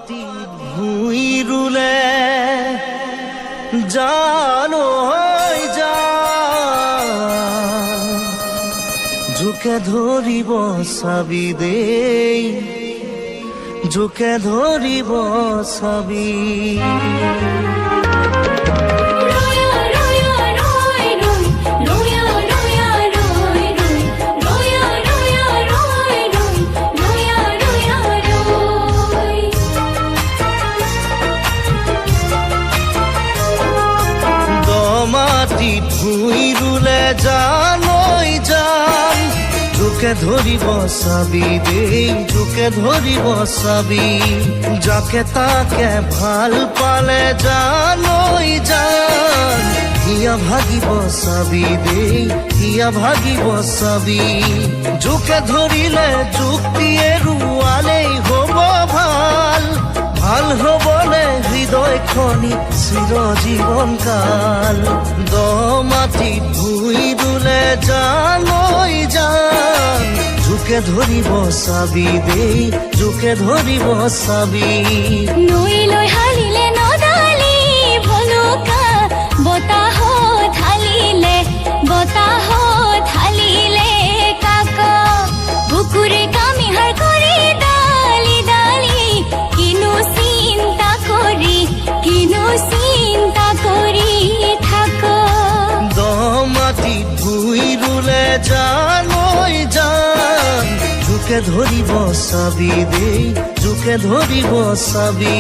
মাটি ভুঁই ৰুলে জানো হৈ যায় জোকে ধৰিব চাবি দেই জোকে ধৰিব চাবি মাটিত ভুঁই ৰুলে জানৈ জান জোকে ধৰিব চাবি দেই জোকে ধৰিব চাবি যাকে তাকে ভাল পালে জানৈ জান হিয়া ভাগিব চাবি দেই হিয়া ভাগিব চাবি জোকে ধৰিলে যুক্তি এৰুৱালেই হ'ব ভাল ভাল হ'বলে হৃদয়খনি চিৰজীৱন কাল দ মাটিত ভুঁই ৰুলে জানৈ জান জোকে ধৰিব চাবি দেই জোকে ধৰিব চাবি নৈলৈ হালিলে নদালি ভলুকা বতাহ ঢালিলে কাক বুকুৰে কামিহাৰ কৰি ডালি ডালি কিনো চিন্তা কৰি থাক দ মাটিত ভুঁই ৰুলে জানৈ জান জোকে ধৰিব চাবি দেই জোকে ধৰিব চাবি